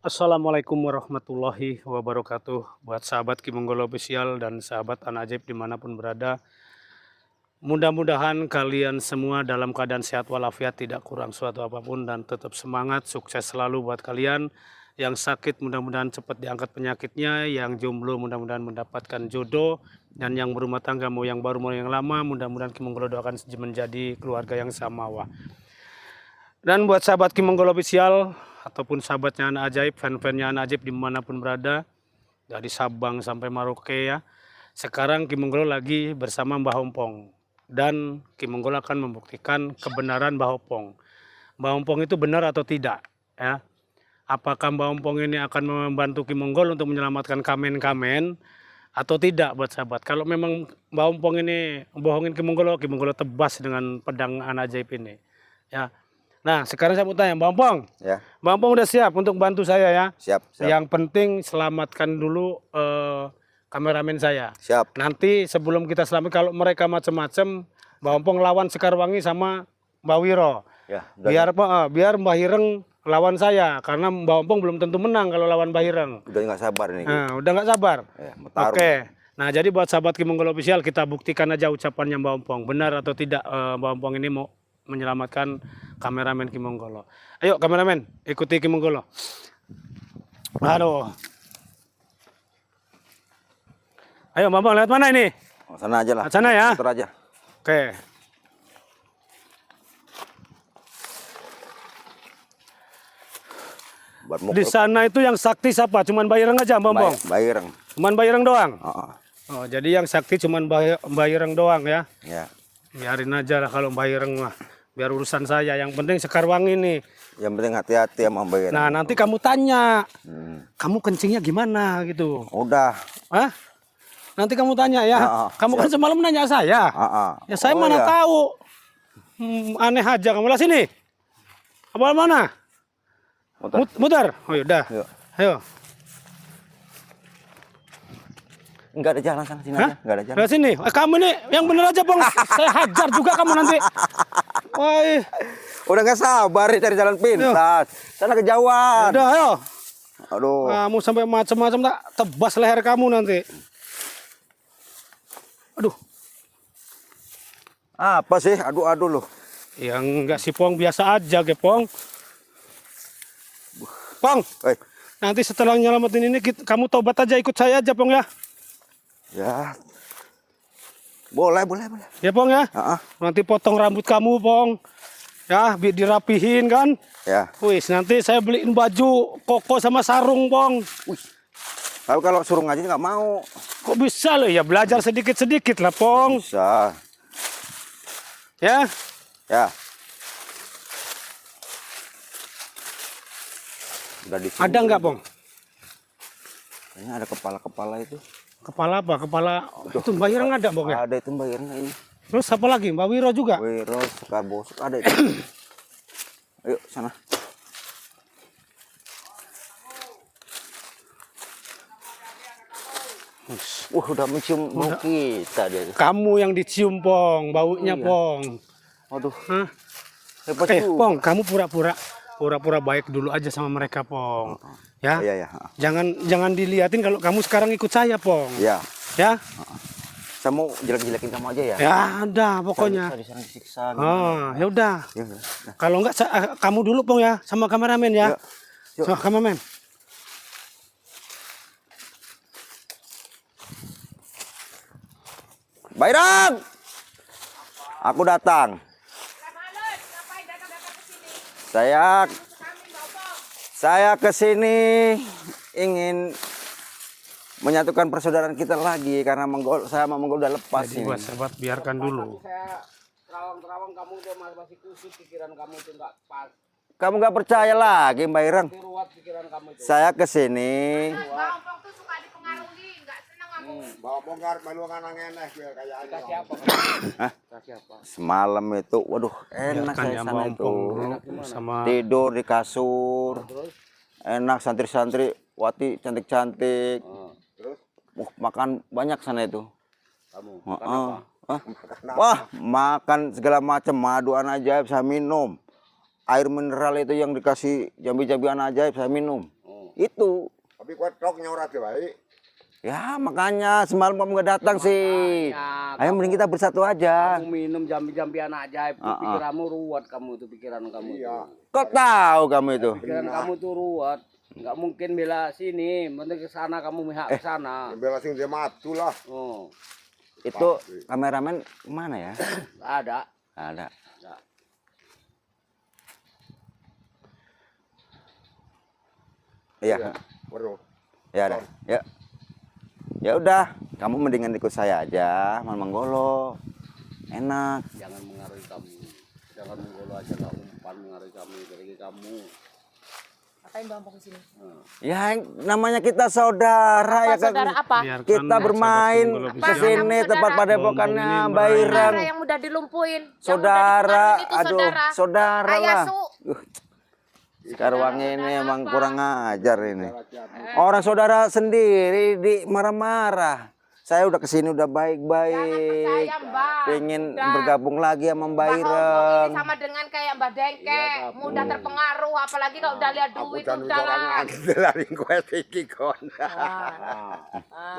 Assalamualaikum warahmatullahi wabarakatuh. Buat sahabat Kimonggolo Official dan sahabat Anak Ajaib dimanapun berada, mudah-mudahan kalian semua dalam keadaan sehat walafiat, tidak kurang suatu apapun, dan tetap semangat. Sukses selalu buat kalian. Yang sakit mudah-mudahan cepat diangkat penyakitnya, yang jomblo mudah-mudahan mendapatkan jodoh, dan yang berumah tangga mau yang baru mau yang lama, mudah-mudahan Kimonggolo doakan menjadi keluarga yang samawa. Dan buat sahabat Kimonggolo Official ataupun sahabatnya Anak Ajaib, fan-fannya Anak Ajaib dimanapun berada, dari Sabang sampai Merauke ya. Sekarang Kimonggolo lagi bersama Mbah Ompong, dan Kimonggolo akan membuktikan kebenaran Mbah Ompong. Mbah Ompong itu benar atau tidak ya? Apakah Mbah Ompong ini akan membantu Kimonggolo untuk menyelamatkan kamen-kamen atau tidak buat sahabat? Kalau memang Mbah Ompong ini bohongin Kimonggolo, Kimonggolo tebas dengan pedang Anak Ajaib ini ya. Nah, sekarang saya mau tanya, Mbak Ompong. Ya. Mbak Ompong udah siap untuk bantu saya ya? Siap. Yang penting selamatkan dulu kameramen saya. Siap. Nanti sebelum kita selamat, kalau mereka macam-macam, Mbak Ompong lawan Sekarwangi sama Mbak Wiro. Ya. Biar Mbak Hireng lawan saya, karena Mbak Ompong belum tentu menang kalau lawan Mbak Hireng. Udah nggak sabar nih. Nah, udah nggak sabar. Ya, Oke. Nah, jadi buat sahabat Kimonggolo Official, kita buktikan aja ucapannya Mbak Ompong. Benar atau tidak Mbak Ompong ini mau menyelamatkan kameramen Kimonggolo. Ayo kameramen, ikuti Kimonggolo. Aduh. Ayo Mbak Ompong, lewat mana ini? Oh, sana aja lah. Sana ya. Putar aja. Oke. Di sana itu yang sakti siapa? Cuman Mbak Ireng aja Mbak Ompong? Mbak Ireng. Cuman Mbak Ireng doang? Oh, jadi yang sakti cuman Mbak Ireng doang ya? Ya. Biarin aja lah kalau Mbak Ireng mah. Biar urusan saya, yang penting Sekarwangi nih. Yang penting hati-hati sama Mbak Ireng. Nah, nanti kamu tanya, kamu kencingnya gimana gitu. Udah. Hah? Nanti kamu tanya ya. Kamu kan semalam nanya saya. Ya saya mana tahu. Aneh aja kamu lah sini. Apa mana? Muter. Oh yaudah. Ayo. Enggak ada jalan sana sini aja. Enggak ada jalan. Nah, sini. Kamu nih yang bener aja, Bang. Saya hajar juga kamu nanti. Wah. Udah nggak sabar cari jalan pintas. Sana kejauhan. Udah, ayo. Aduh. Kamu sampai macam-macam tak tebas leher kamu nanti. Aduh. Apa sih? Aduh loh. Yang enggak sih, Pong, biasa aja, Pong. Pong. Nanti setelah nyelamatin ini kamu tobat aja, ikut saya aja, Pong ya. Ya. Boleh. Ya, Pong ya. Nanti potong rambut kamu, Pong. Ya, biar dirapihin kan. Ya. Wih, nanti saya beliin baju koko sama sarung, Pong. Wih. Kalau suruh ngaji nggak mau. Kok bisa loh ya, belajar sedikit-sedikit lah, Pong. Bisa. Ya. Ya. Ada nggak, Pong? Kayaknya ada kepala-kepala itu. Kepala apa? Kepala itu Mbak Ireng ada, Pong ya? Ada itu Mbak Ireng ini. Terus apa lagi? Mbak Wiro juga? Wiro, Sekarbosok ada itu. Ayo sana. Udah mencium bau kita dia. Kamu yang dicium, Pong, baunya, Pong. Waduh. Pong, kamu pura-pura baik dulu aja sama mereka, Pong. Ya. Iya. Jangan diliatin kalau kamu sekarang ikut saya, Pong. Iya. Ya. Saya mau jelek-jelekin kamu aja ya. Ya, ada pokoknya. Saya disiksa. Ya udah. Kalau enggak kamu dulu, Pong ya, sama kameramen ya. Sama kameramen. Bairang, aku datang. Saya kesini ingin menyatukan persaudaraan kita lagi karena saya sama Monggol udah lepas. Jadi buat sahabat, biarkan dulu. Terawang kamu tuh masih kusut, pikiran kamu tuh nggak pas. Kamu nggak percaya lagi, Mbak Ireng? Saya kesini. Semalam itu, waduh, enak saya sana itu. Tidur di kasur, enak, santri-santri, wati cantik-cantik. Makan banyak sana itu. Wah, makan segala macam, madu Anak Ajaib saya minum. Air mineral itu yang dikasih jambi-jambi Anak Ajaib saya minum. Itu. Tapi kuat roknya ora baik. Ya makanya semalam kamu nggak datang sih. Ayo mending kita bersatu aja. Kamu minum jampi-jampi anak ajaib, pikiranmu ruwet kamu itu, pikiran kamu. Iya. Kok tahu kamu itu? Pikiran kamu tuh ruwet. Nggak mungkin bela sini, mending ke sana kamu mihak ke sana. Bela sing dia matu lah. Oh, Itu kameramen mana ya? ada. Ada. Iya. Waduh. Ya ada. Ya. Ya udah, kamu mendingan ikut saya aja, Manggolo. Enak. Jangan mengaruhi kamu. Jangan menggolo aja lah, umpan mengaruhi kamu, dari kamu. Ngapain Bang Pong kesini? Ya namanya kita saudara ya kan. Saudara apa? Biarkan Kita sahabat bermain Kimongolo ke Official. sini Saudara. tempat padepokannya Bom-bom ini Mbak meraih. Ireng. Saudara yang udah dilumpuin. Saudara, yang udah dipengaruhi itu aduh, saudara. saudara lah. Ayasu. Sekarang ini emang kurang ajar ini. Orang saudara sendiri di marah-marah. Saya udah kesini udah baik-baik. Jangan percaya, Mbak. Pengen Udah. bergabung lagi sama Mbak Mbak Hongkong Ireng. ini sama dengan kayak Mbak Dengke, mudah terpengaruh, apalagi kalau udah lihat Aku duit dan udah orang lah. andel lari kowe iki kon. Ah.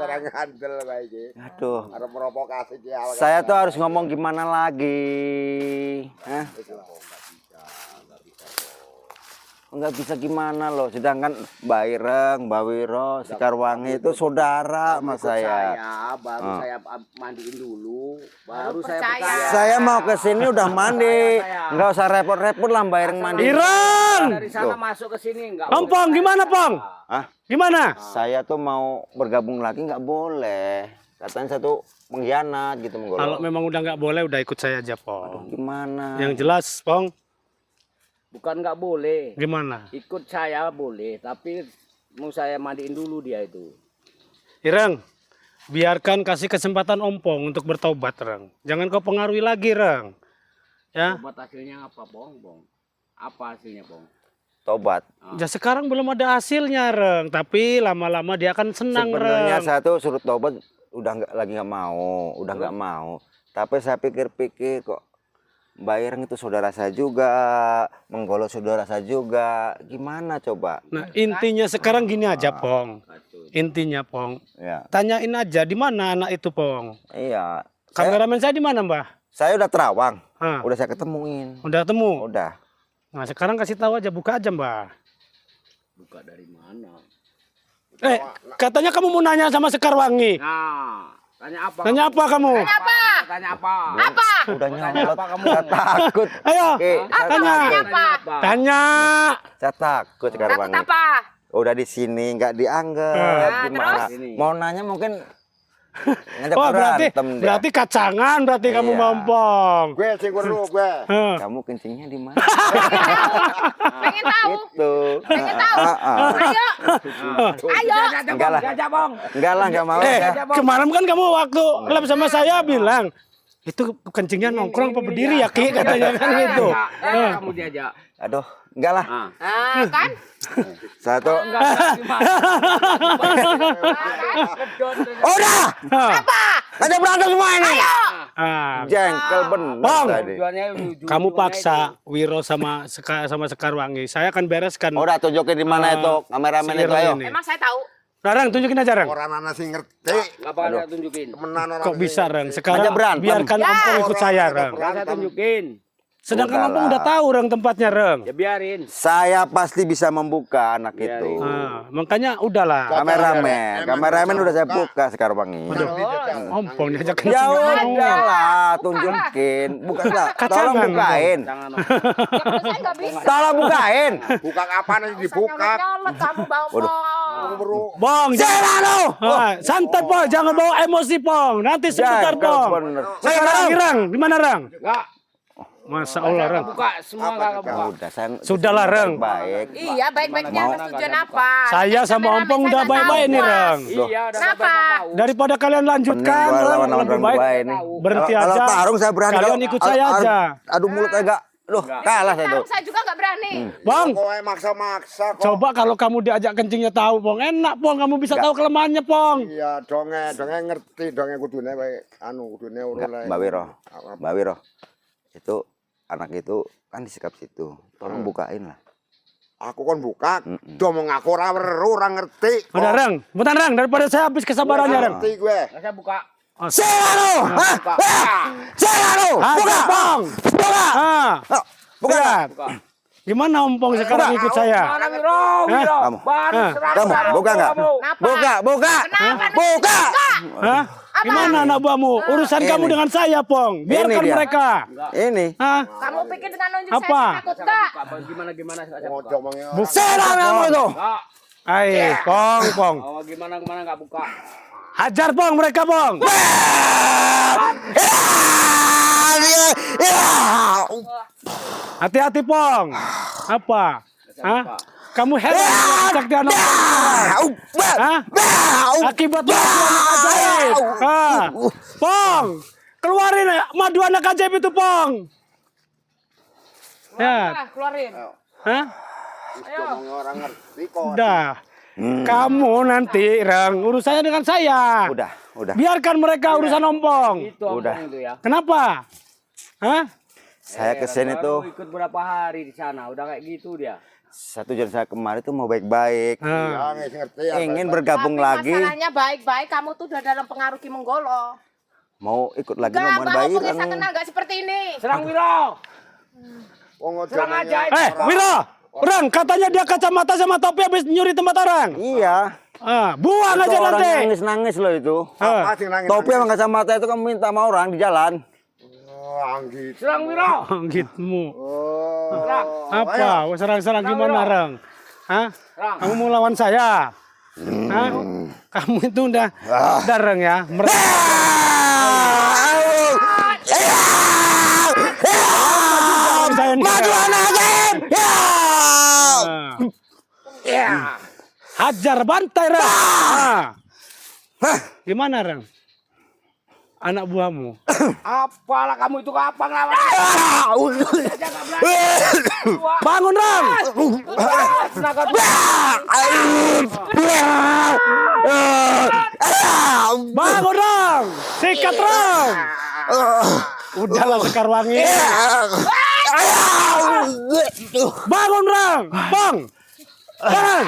Orang andel wae iki. Aduh, Arep provokasi ki awak. saya tuh harus ngomong gimana lagi? Hah? Nggak bisa gimana loh, sedangkan Mbak Ireng, Mbak Wiro, Sekarwangi itu saudara sama Ikut saya. baru saya mandiin dulu, baru saya percaya. percaya. Saya mau ke sini udah mandi, nggak usah repot-repot lah Mbak Ireng mandi. Ireng! Dari sana masuk ke sini enggak. Pong, gimana Pong? Hah? Gimana? Saya tuh mau bergabung lagi nggak boleh. Katanya saya tuh pengkhianat gitu Kalau Menggolo. memang udah nggak boleh, udah ikut saya aja Pong. Gimana? Yang jelas Pong, Bukan nggak boleh. gimana? Ikut saya boleh, tapi mau saya mandiin dulu dia itu. Ireng, biarkan kasih kesempatan Om Pong untuk bertobat, Reng. Jangan kau pengaruhi lagi, Reng. Ya, Obat hasilnya apa, Bong? Apa hasilnya, Bong? Tobat. ya sekarang belum ada hasilnya, Reng. Tapi lama-lama dia akan senang, Sebenarnya Reng. saya tuh suruh tobat udah nggak mau, udah nggak mau. Tapi saya pikir-pikir kok Mbak Ireng itu saudara saya juga, Menggolo saudara saya juga. Gimana coba? Nah, intinya sekarang gini aja, Pong. Intinya, Pong. Ya, Tanyain aja di mana anak itu, Pong. iya. Kameramen saya di mana, Mbah? Saya udah terawang, Hah, udah saya ketemuin. udah ketemu. Udah. Nah, sekarang kasih tahu aja, buka aja, Mbah. Buka dari mana? Katanya kamu mau nanya sama Sekarwangi. Nah, tanya apa? Tanya apa kamu? Tanya apa? Apa? Udah nyolot, apa kamu? saya takut. Ayo, Oke, saya tanya. takut. Apa? Tanya. Saya takut sekarang. Takut apa? Udah di sini nggak dianggap. Nah, Gimana? terus? Mau nanya mungkin ngajak Oh, berantem dia. berarti kacangan berarti kamu Iya. Mampong. Gue sing weruh gue. Heh. Kamu kencingnya di mana? Pengen tahu? Itu. Pengen tahu? Ayo, ayo. Enggak lah. Jajah, Bong. Enggak lah, enggak mau. ya. Kemarin kan kamu waktu lab sama saya bilang itu kencingnya nongkrong apa berdiri ya Ki katanya kan gitu. Kamu diajak. Aduh, enggak lah. Ah. Nah, kan? Satu. Enggak, gimana? Udah. Apa? Ada berantem semua ini. Ah, Jengkel bener Bang. tadi. kamu paksa Wiro sama Sekarwangi. Saya akan bereskan. Udah tunjukin di mana itu kameramen si itu Ireng ayo. ini. Emang saya tahu. Rang, tunjukin aja Rang. Orang anak sing ngerti. Enggak bakal saya tunjukin. Temenan orang. Kok bisa Rang? Sekarang Aja berantem. biarkan Om Pong ikut saya Rang. Enggak saya tunjukin. Sedangkan Om Pong Udahlah. udah tahu Rang tempatnya Rang. Ya biarin. Saya pasti bisa membuka anak Biarin. itu. Ah, makanya udahlah. Kameramen udah saya buka sekarang ini. Om Pong diajak Ya kencing. udahlah, tunjukin. Bukanlah, tolong Kacangan, bukain. Jangan. Saya nggak bisa. Tolong bukain. Buka kapan aja dibuka. Nyolot kamu bawa Pong. Bong, Jangan. Ah, santai Pong, jangan bawa emosi Pong. Nanti sebentar Jengkel Pong. bener. Sekarang Rang, di mana Rang? Enggak. Masa Allah Rang. Buka semua enggak buka. Udah, saya Sudahlah, Reng. Baik. Iya, baik-baiknya Mau. tujuan apa? Saya sama Om Pong udah baik-baik nih Rang. Iya, udah Kenapa? sampai tahu. Daripada kalian lanjutkan Mending gua Rang, lawan lebih orang baik gua ini. berhenti Kalau aja. tarung saya berani. Kalian Kalau- ikut saya aja. Aduh mulut agak. Loh, kalah saya tuh. Saya juga nggak berani. Bang, Kowe maksa-maksa kok. coba kalau kamu diajak kencingnya tahu Pong. Enak Pong, kamu bisa tahu kelemahannya Pong. Iya, donge ngerti, donge kudune wae kudune urun Enggak, Mbak Wiro. Mbak Wiro. Itu anak itu kan disekap situ. Tolong bukain lah. Aku kan buka, domong aku ora ngerti. Udah Rang, bentar Rang, daripada saya habis kesabarannya Rang. Ngerti gue. Nggak saya buka. Selalu, selalu, Buka, Pong. buka, buka. Lihat. Buka. Gimana Om Pong sekarang ikut saya? Mana Wiro? Wiro. Kamu. Baru serang Kamu, baru buka nggak? kamu. Kenapa? Buka, Kenapa? buka. Hah? Gimana anak buahmu? Urusan kamu Ini. dengan saya, Pong. Biarkan dia. mereka. Ini. Hah? Kamu pikir dengan nunjuk Apa? saya takut enggak? Buka. Gimana nggak saya Oh, buka. domongnya Serang kamu itu. Nggak. Hai, Pong, Pong. Oh, gimana nggak buka. Hajar, Pong, mereka, Pong. Hati-hati, Pong. Apa? Hah? Kamu heran ngajak dia nongkrong. Hah? Akibat madu anak ajaib. Hah? Pong, keluarin madu anak ajaib itu, Pong. Ya. Ah, keluarin. Hah? domongnya orang ngerti kok. Udah. Kamu nanti, Rang, urusannya dengan saya. Udah. Biarkan mereka urusan ompong. Itu Udah. Ompong itu ya. Kenapa? Hah? Saya kesini baru tuh ikut berapa hari di sana. Udah kayak gitu dia. satu jam saya kemarin tuh mau baik-baik. Hah. Ya, ngerti ya. Ingin Tapi bergabung lagi, masalahnya baik-baik, kamu tuh udah dalam pengaruh Ki Menggolo. mau ikut lagi Enggak, ngomongan Mbak Opung baik. saya kenal enggak seperti ini. Serang Wiro. Wong Serang aja. Wiro, Rang, katanya dia kacamata sama topi habis nyuri tempat orang. Iya. Buang Itu aja orang nanti. nangis-nangis loh itu. Apa sih nangis? Topi sama kacamata itu kamu minta sama orang di jalan. Oh, anggit. Serang Wiro. Gitmu. Oh. Serang. Apa? Serang-serang gimana, Rang? Hah? Serang. Kamu mau lawan saya? Hah? Kamu itu udah Rang ya. Madu anak ajaib. Ya. Hajar bantai, Rang. Gimana, Rang? Anak buahmu. Apalah kamu itu kapan lawan? Bangun, Rang. Tenaga Bangun, Rang. Sikat, Rang. Udahlah Sekarwangi. Bangun, Rang. Bang. Bangun.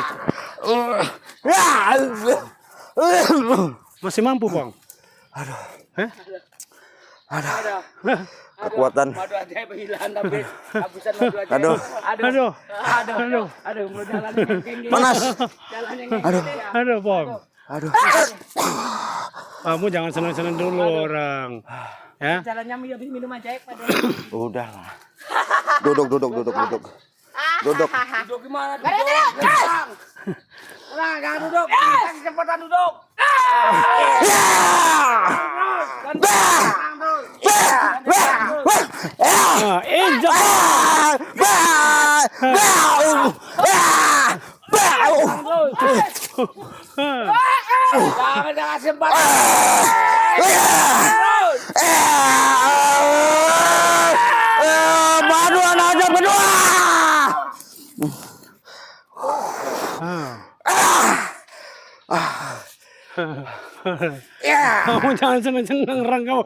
Masih mampu, Bang? Kekuatan. Madu aja hilang tapi habisan madu aja. Aduh. Aduh, mau jalan yang Panas. Jalan yang Aduh, Bang. Aduh. Kamu jangan senang-senang dulu, orang. Ya. Jalannya minum aja pada. Udahlah. Duduk. Duduk gimana? Duduk. Nah, jangan duduk. Cepetan duduk. Injak. Jangan sempat. Madu anak ajaib berdua. Kamu jangan senang-senang, Rang, kamu.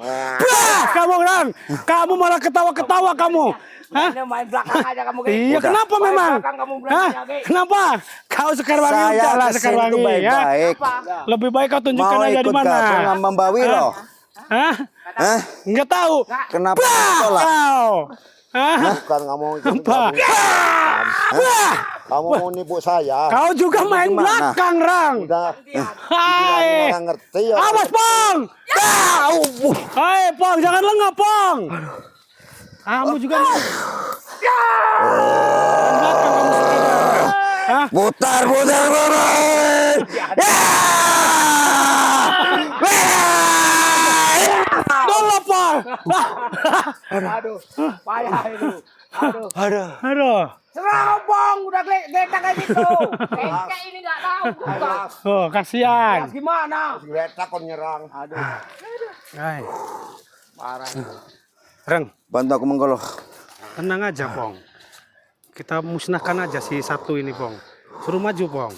Kamu, Rang. Kamu malah ketawa-ketawa kamu. Hah? Ini main belakang aja kamu. Iya, kenapa Main memang? belakang kamu berani Hah? lagi. Kenapa? Kau Sekarwangi Saya udahlah kesini tuh Sekarwangi ya. baik-baik. Lebih baik kau tunjukkan Mau aja di ikut mana. gabung sama Mbak Wiro. Hah? Hah? Enggak tahu. Kenapa tolak? Kau. Hah? Bukan kamu itu. Apa? Kamu mau nipu saya. Kau juga main gimana? belakang, Rang. Udah Hai. orang ngerti ya. Awas, Pong. Hai, Pong, jangan lengah, Pong. Kamu juga main belakang kamu sendiri. Hah? Putar. Dulu, Pong. Aduh, payah itu. Aduh. Aduh. Serang Opong, udah geletak kayak gitu. Kayak ini enggak tahu. Bukan. Oh, kasihan. Gimana? Letak kon nyerang. Aduh, Hai. parah. Rang, Bantu aku menggolo. tenang aja, Pong. Kita musnahkan aja si satu ini, Pong. Suruh maju, Pong.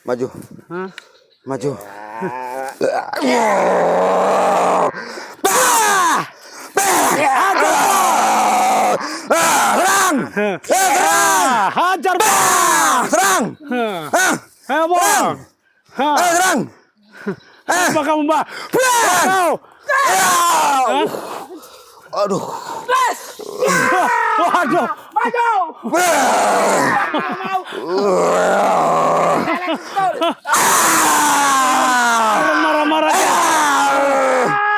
Maju. Hah? Maju. Serang! Serang! Hajar Bang. Serang! Ayo Bang. Serang! Apa kamu Mbak? Kau. Aduh. Waduh. Ireng marah-marah.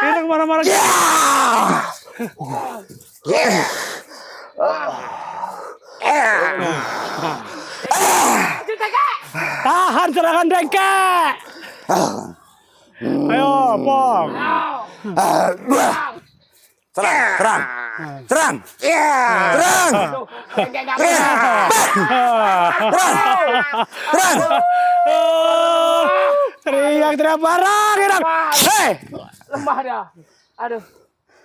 Ireng marah-marah. Tahan serangan Dengkek. Ayo, Pong. Serang! Serang! Serang! Serang! Teriak barang, Irang. Hei, Lemah dia. Aduh.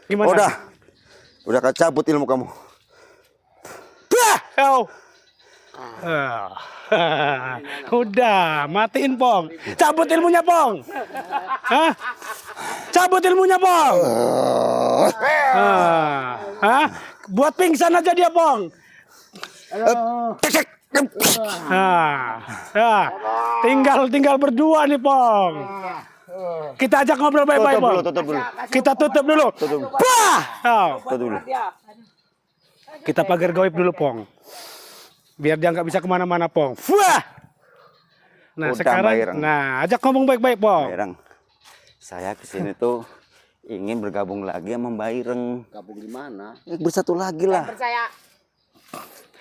gimana? Udah kacabut ilmu kamu. Kau. Udah, matiin Pong. Cabut ilmunya Pong. Hah? Cabut ilmunya Pong. Hah? Buat pingsan aja dia Pong. Tinggal berdua nih Pong. Kita ajak ngobrol baik-baik Pong. Tutup dulu. Kita tutup dulu. Bah! Tutup dulu. Kita pagar goib dulu Pong. Biar dia nggak bisa kemana-mana Pong. Wah! Nah Udah, sekarang, Mbak Ireng. ajak ngomong baik-baik Pong. Mbak Ireng, saya kesini tuh ingin bergabung lagi sama Mbak Ireng. Gabung gimana? Bersatu lagi lah. Percaya.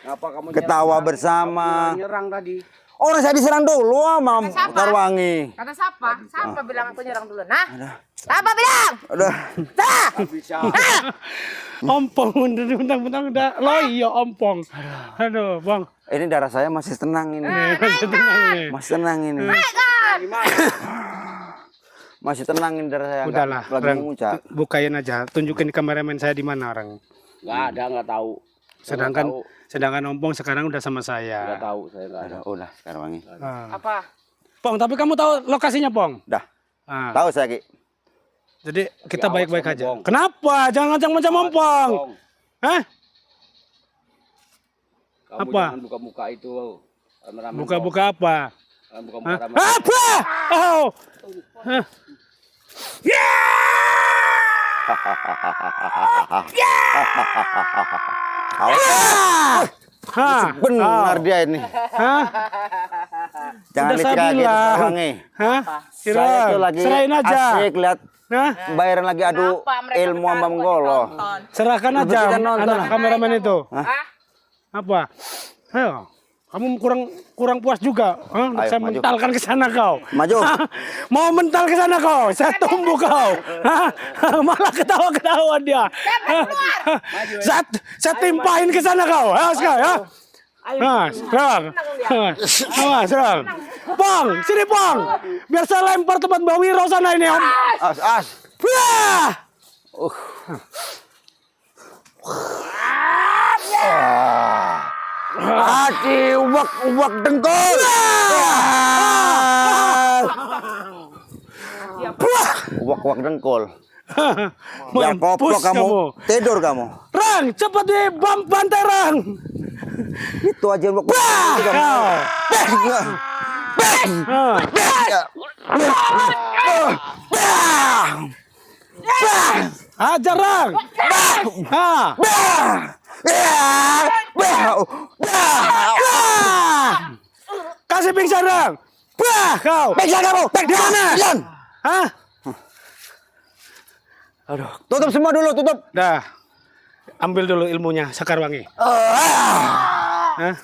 Ngapa kamu Ketawa bersama. nyerang tadi? Orang saya diserang dulu sama Siapa? Karwangi. Kata siapa? Siapa bilang aku nyerang dulu? Nah? Siapa bilang? Udah. Nah! Bisa. Ompong, mentang-mentang udah loyo ompong. Aduh, Bang. Ini darah saya masih tenang ini. Masih tenang nih. Masih tenang ini. Masih tenang ini darah saya. Udahlah, Lagi Rang, mengucap. bukain aja. Tunjukin kameramen saya di mana orang. Nggak ada, nggak tahu. Sedangkan ompong sekarang udah sama Nggak saya. tahu, saya nggak ada. Udah, Karwangi. Apa? Pong, tapi kamu tahu lokasinya Pong? Dah. Ah, Tahu saya, Ki. jadi kita awas baik-baik kamu, aja. Bong. Kenapa? Jangan ngajak-ngajak ompong. Bong, Hah? kamu Apa? jangan buka-buka itu. Rame-rame, Buka-buka apa? Bong. Jangan buka-buka Hah? rame-rame. Apa? Oh. Hah? Hah? Benar dia ini. Hah? Jangan Udah saya dikira gitu, bilang. Karwangi. Hah? Saya tuh lagi Serahin aja. asik lihat Hah? bayaran lagi adu Apa mereka ilmu sama bertarung Menggolo. ditonton? Serahkan aja Kita nonton anak lah. kameramen itu. Hah? Apa? Ayo. Kamu kurang puas juga. Hah? Ayo, Saya maju. mentalkan ke sana kau. Maju. Hah? Mau mental ke sana kau. Saya tumbuh kau. Hah? Malah ketawa-ketawa dia. Hah? Saya timpahin ke sana kau. Ayo sekarang ya. Nah, serang. Nah, serang. Pong, sini Pong. Biar saya lempar tempat Mbak Wiro sana ini, Om. As. Wah! Hati ubak dengkul. Ubak dengkul. Biar Mampus koplok kamu. Tidur kamu. Rang, cepat di bantai Rang. Itu aja ubak. Kau. Ajar Rang. Ha. Kasih pingsan Rang. Bah, kau. Pingsan kamu. Di mana? Hah? Aduh, tutup semua dulu, tutup. Dah. Ambil dulu ilmunya Sakarwangi. Hah?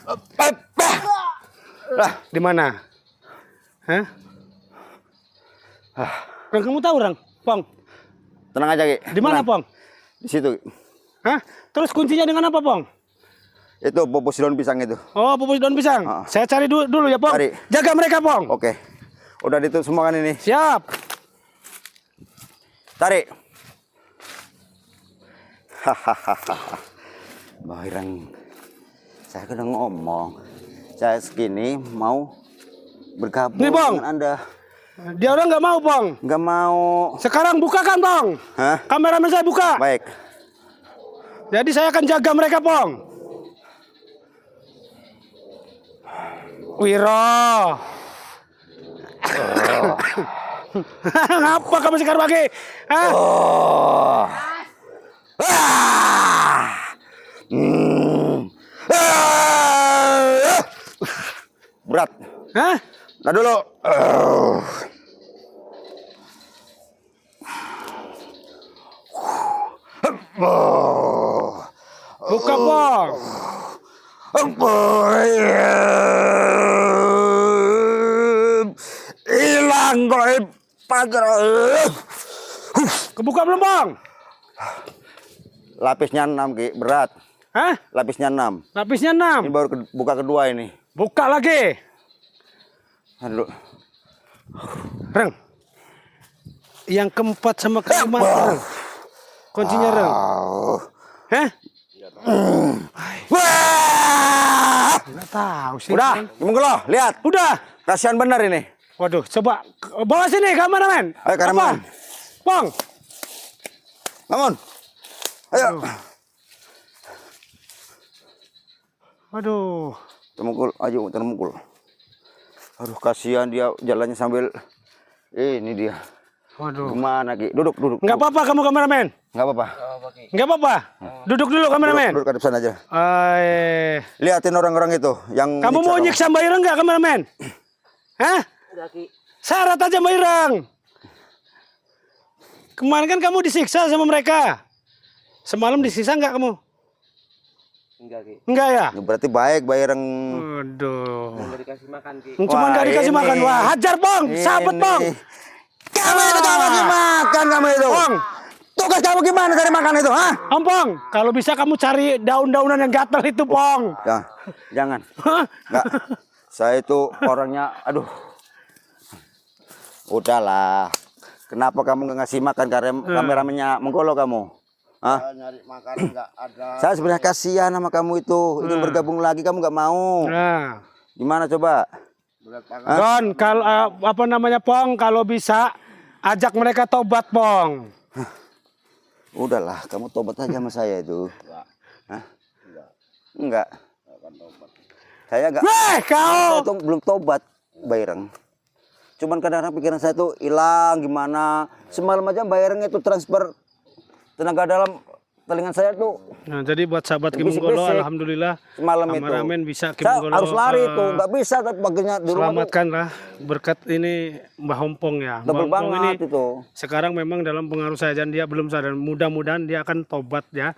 Di mana? Hah? Rang, kamu tahu Rang? Pong. Tenang aja, Ki. Di mana Pong? Di situ. Hah? Terus kuncinya dengan apa Pong? Itu pupus daun pisang itu. Oh, pupus daun pisang. Ah. Saya cari dulu ya Pong. Cari. Jaga mereka Pong. Oke. Udah ditutup semua kan ini. Siap. Tarik. Hahaha. Mbak Ireng, saya udah ngomong. Saya segini mau bergabung Nih, Bang. dengan Anda. Dia orang nggak mau Pong. Nggak mau. Sekarang bukakan Pong. Hah? Kameramen saya buka. Baik. Jadi saya akan jaga mereka, Pong. Wiro. Ngapa kamu sekarang pagi? Hah? Berat. Hah? Nah dulu. Buka, Pong. Hilang kok pagar. Kebuka belum, Pong? Lapisnya 6 Ki, berat. Hah? Lapisnya 6. Lapisnya Ini 6. baru buka kedua ini. Buka lagi. Aduh. Reng. Yang keempat sama kelima. Reng. Kuncinya, Reng. Hah? Wah! Nggak tahu sih. Udah, Reng. gimana lo? Lihat. Udah. Kasihan bener ini. Waduh, coba bawa sini kameramen. Ayo, kameramen. Apa? Pong. Bangun. Ayo. Waduh. Termukul, ayo termukul. Aduh, kasihan dia jalannya sambil ini dia. Waduh. Gimana Ki? Duduk, duduk. Nggak apa-apa kamu kameramen. Nggak apa-apa. Nggak apa-apa. Duduk dulu kameramen. Duduk hadap sana aja. Eh, Lihatin orang-orang itu yang kamu mau nyiksa nyiksa Mbak Ireng nggak kameramen? Hah? Syarat aja Mbak Ireng. Kemarin kan kamu disiksa sama mereka. Semalam disiksa nggak kamu? Enggak, Ki. Enggak ya? kamu. Berarti baik Bayareng. Waduh. Enggak dikasih makan, Ki. Cuma Wah, nggak dikasih ini. makan. Wah, hajar Pong. Sabet Pong. Kamu itu gak kasih makan kamu itu. Pong. Tugas kamu gimana cari makan itu, ha? Om Pong, kalau bisa kamu cari daun-daunan yang gatal itu Pong. Ya, jangan. Hah? Enggak. Saya itu orangnya, aduh. Udahlah. Kenapa kamu nggak ngasih makan kameramennya menggolo kamu? Hah? Nyari makan nggak ada. Saya sebenarnya kasihan sama kamu itu. Ingin bergabung lagi kamu nggak mau. Nah. Gimana coba? Berat makan. Don, kalau apa namanya Pong, kalau bisa ajak mereka tobat Pong. Udahlah, kamu tobat aja sama saya itu. Hah? Enggak. Saya enggak. Kau. Saya tuh belum tobat, Bayareng. Cuman kadang-kadang pikiran saya tuh hilang gimana. Semalam aja Bayareng itu transfer tenaga dalam telinga saya tuh. Nah, jadi buat sahabat Ki Menggolo, Bisik-bisik. alhamdulillah Semalam itu. kameramen bisa Ki Saya Menggolo, harus lari tuh, nggak bisa tapi baginya di rumah tuh selamatkan lah berkat ini Mbah Hompong ya. double Mbah Hompong banget itu. sekarang memang dalam pengaruh saya dan dia belum sadar. Mudah-mudahan dia akan tobat ya.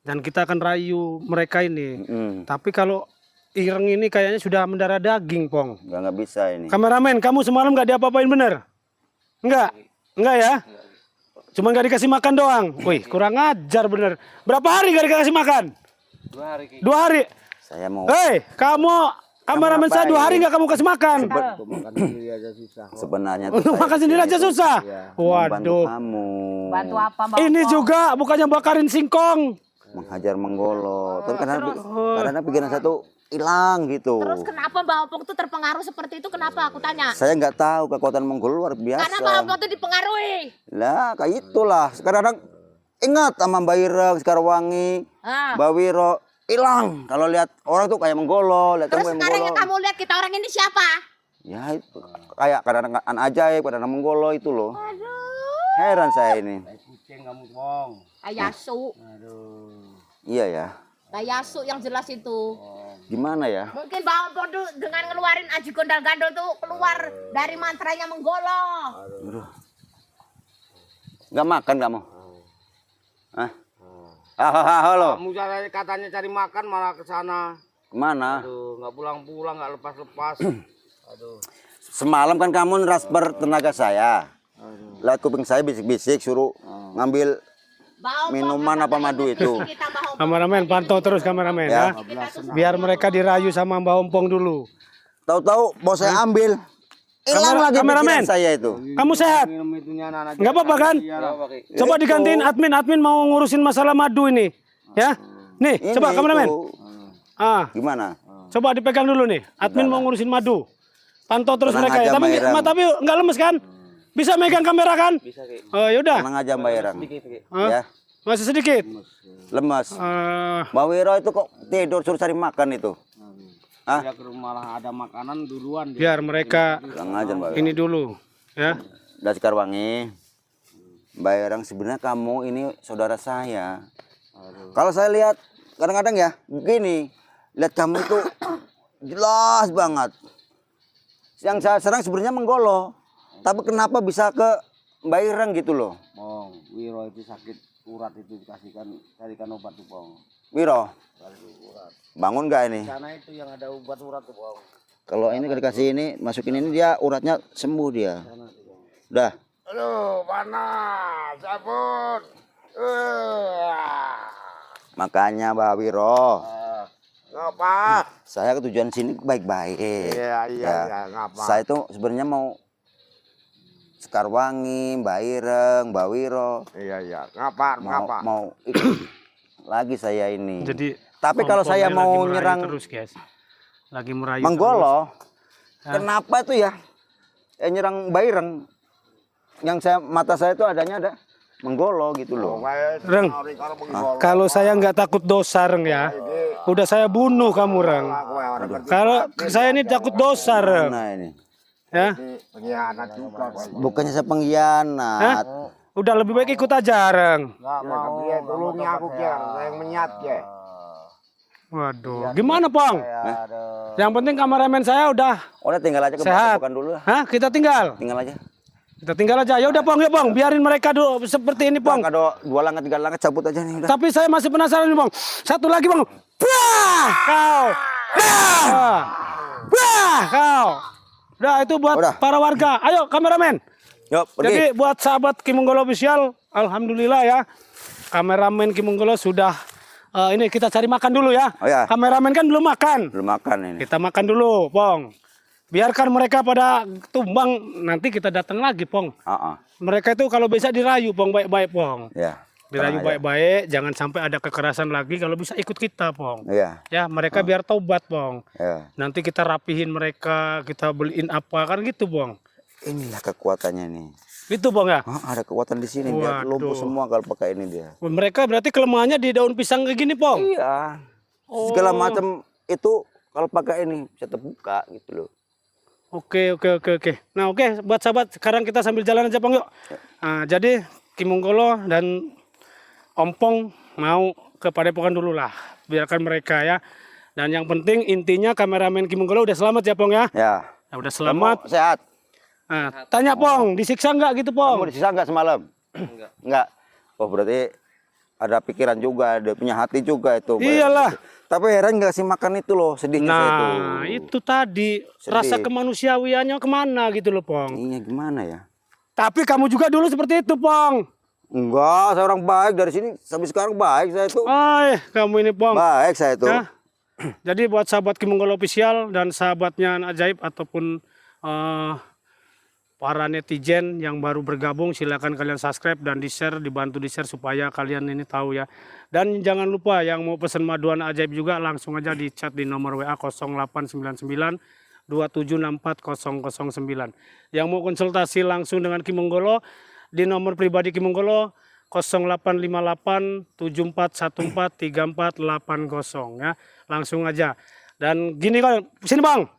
Dan kita akan rayu mereka ini. Tapi kalau Ireng ini kayaknya sudah mendarah daging, Pong. Nggak bisa ini. Kameramen, kamu semalam nggak diapa-apain bener? Enggak? Enggak ya? Cuma nggak dikasih makan doang. Wih, kurang ajar bener. Berapa hari nggak dikasih makan? 2 hari, Ki. 2 hari. Saya mau Hei, kamu kameramen saya 2 hari nggak kamu kasih makan? Makan sendiri aja susah. sebenarnya tuh Untuk saya makan sendiri aja itu susah. membantu Waduh. kamu. Bantu apa Bang? Ini juga bukannya bakarin singkong. Menghajar menggolo. Tapi kadang-kadang pikiran saya tuh hilang gitu. Terus kenapa Mbak Opong tuh terpengaruh seperti itu? Kenapa aku tanya? Saya nggak tahu kekuatan Mongol luar biasa. Karena Mbak Opong tuh dipengaruhi. Lah kayak itulah. Sekarang ingat sama Mbak Ireng, Sekarwangi, Ah. Mbak Wiro hilang. Kalau lihat orang tuh kayak menggolo, lihat Terus kamu yang sekarang menggolo. yang kamu lihat kita orang ini siapa? Ya itu kayak kadang-kadang an ajaib, kadang-kadang menggolo itu loh. Aduh. Heran saya ini. Kucing kamu, Bong. Ayasu. Aduh. Iya ya. Ayasu yang jelas itu. Gimana ya? Mungkin Mbak Opong tuh dengan ngeluarin aji gondal gandol tuh keluar dari mantranya menggolo. Nggak makan kamu? Hah? Halo. Kamu katanya cari makan malah ke sana. Kemana? Aduh, nggak pulang-pulang, nggak lepas-lepas. Aduh. Semalam kan kamu transfer tenaga saya. Lihat kuping saya bisik-bisik suruh ngambil Mbak Opong minuman apa madu itu. kita Mbak Opong. Kameramen pantau terus kameramen ya. Biar mereka dirayu sama Mbak Ompong dulu. Tahu-tahu mau saya ambil. Hilang lagi kameramen. pikiran saya itu. Kamu sehat? Minum itunya anak-anak. Nggak apa-apa kan? Coba digantiin admin mau ngurusin masalah madu ini. Ya. Nih, Ini coba kameramen. itu. Ah, Gimana? coba dipegang dulu nih. Admin mau ngurusin madu. Pantau terus Tenang mereka ya. aja, Tapi Mbak Ireng. tapi nggak lemes kan? Bisa megang kamera kan? Bisa, Ki. Oh, yaudah. Tenang aja Mbak Ireng. Sedikit, Ki. Hah? Ya. Masih sedikit. Lemas. Eh, Mbak Wiro itu kok tidur suruh cari makan itu. Hah? Dia ke rumah lah ada makanan duluan. biar mereka Kurang ajar Mbak Wiro. ini dulu ya. Dari Sekarwangi. Mbak Irang, sebenarnya kamu ini saudara saya. Kalau saya lihat kadang-kadang ya begini, lihat kamu itu jelas banget. Yang saya serang sebenarnya Menggolo, tapi kenapa bisa ke Mbak Irang gitu loh? Bong, Wiro itu sakit urat itu carikan obat tuh Bong. Wiro, Urat. bangun nggak ini? Di sana itu yang ada obat urat tuh Bong. Kalau ini dikasih ini, masukin ini dia uratnya sembuh dia. Sana tuh Bong. Udah. Aduh, panas, ampun. Makanya Mbak Wiro, Ngapa? saya ketujuan sini baik-baik. Iya, Ya. ngapa? Saya itu sebenarnya mau Sekarwangi, Mbak Ireng, Mbak Wiro. Iya, ngapa? Mau ikut lagi saya ini. Jadi Tapi kalau saya Ompongnya mau lagi merayu nyerang terus guys, lagi merayu Menggolo, Hah? kenapa tuh ya? Nyerang Mbak Ireng. Yang mata saya itu ada Menggolo gitu loh. Reng, kalau saya nggak takut dosa Reng ya, udah saya bunuh kamu Reng. Kalau saya ini takut dosa Reng, Nah ini, ya. Pengkhianat juga. bukannya saya pengkhianat. Udah lebih baik ikut aja Reng. Nggak mau. Dia dulunya aku kira yang menyat ya. Waduh, gimana Pong? Yang penting kameramen saya udah Udah tinggal aja ke sehat. bukan dulu. Hah? Kita tinggal. Tinggal aja. Kita tinggal aja. Ya udah Pong, ya Pong, biarin mereka dulu seperti ini Pong. Kalau 2 langkah 3 langkah cabut aja nih udah. Tapi saya masih penasaran nih Bang. Satu lagi Bang. Bah, kau. Bah. Bah, kau. Udah itu buat Udah. para warga. Ayo kameramen. Yuk, pergi. Jadi buat sahabat Ki Menggolo Official, alhamdulillah ya. Kameramen Ki Menggolo sudah ini kita cari makan dulu ya. Oh ya. Kameramen kan belum makan. Belum makan ini. Kita makan dulu, Pong. Biarkan mereka pada tumbang, nanti kita datang lagi, Pong. Mereka itu kalau bisa dirayu, Pong, baik-baik, Pong. Ya. Dirayu Tenang aja. baik-baik, jangan sampai ada kekerasan lagi. Kalau bisa ikut kita, Pong. Iya. Ya, mereka biar taubat, Pong. Ya. Nanti kita rapihin mereka, kita beliin apa kan gitu, Pong. Inilah kekuatannya nih. Gitu, Pong ya. Ada kekuatan di sini dia lumpuh Waduh. semua kalau pakai ini dia. Mereka berarti kelemahannya di daun pisang kayak gini, Pong. Iya. Oh. Segala macam itu kalau pakai ini bisa terbuka gitu loh. Oke. Nah, oke, buat sahabat, sekarang kita sambil jalan aja, Pong, yuk. Nah, jadi Ki Menggolo dan Ompong mau ke Padepokan dulu lah. Biarkan mereka ya. Dan yang penting intinya kameramen Ki Menggolo udah selamat ya, Pong ya. Ya. Nah, udah selamat. Kamu sehat. Nah, tanya Pong, disiksa nggak gitu, Pong? Kamu disisa nggak semalam? Enggak. Oh berarti ada pikiran juga, ada punya hati juga itu. Iyalah. Tapi heran nggak kasih makan itu loh, sedihnya saya itu. Nah, itu tadi Sedih. rasa kemanusiawiannya kemana gitu loh, Pong. Iya gimana ya? Tapi kamu juga dulu seperti itu, Pong. Enggak, saya orang baik dari sini sampai sekarang baik saya itu. Kamu ini, Pong. Baik saya itu. Ya. Jadi buat sahabat Ki Menggolo Official dan sahabatnya Anak Ajaib ataupun para netizen yang baru bergabung, silakan kalian subscribe dan di-share, dibantu di-share supaya kalian ini tahu ya. Dan jangan lupa yang mau pesan madu Anak Ajaib juga langsung aja di chat di nomor WA 0899 2764009. Yang mau konsultasi langsung dengan Ki Menggolo di nomor pribadi Ki Menggolo 0858 7414 3480 ya. Langsung aja. Dan gini kan, sini Bang.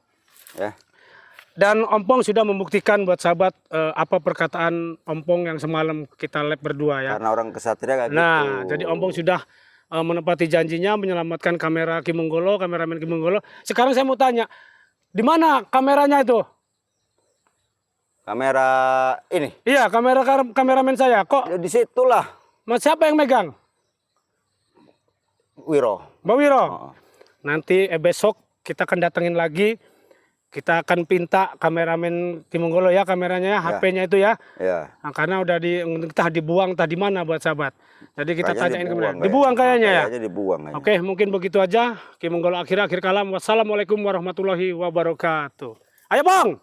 Ya. Dan Ompong sudah membuktikan buat sahabat apa perkataan Ompong yang semalam kita live berdua ya. Karena orang kesatria kayak Nah, gitu. jadi Ompong sudah menepati janjinya menyelamatkan kamera Ki Menggolo, kameramen Ki Menggolo. Sekarang saya mau tanya, di mana kameranya itu? Kamera ini. Iya, kameramen saya. Kok Ya, di situlah siapa yang megang? Wiro. Mbak Wiro. Oh. Nanti besok kita akan datengin lagi. Kita akan pinta kameramen Ki Menggolo ya kameranya, Ya. HP-nya itu ya. Ya. Nah, karena udah entah dibuang entah di mana buat sahabat. Jadi kita Kayaknya tanyain kemana. dibuang Dibuang kayaknya ya. Kayaknya dibuang kayaknya. Oke, mungkin begitu aja. Ki Menggolo akhir kalam. Wassalamualaikum warahmatullahi wabarakatuh. Ayo Bang.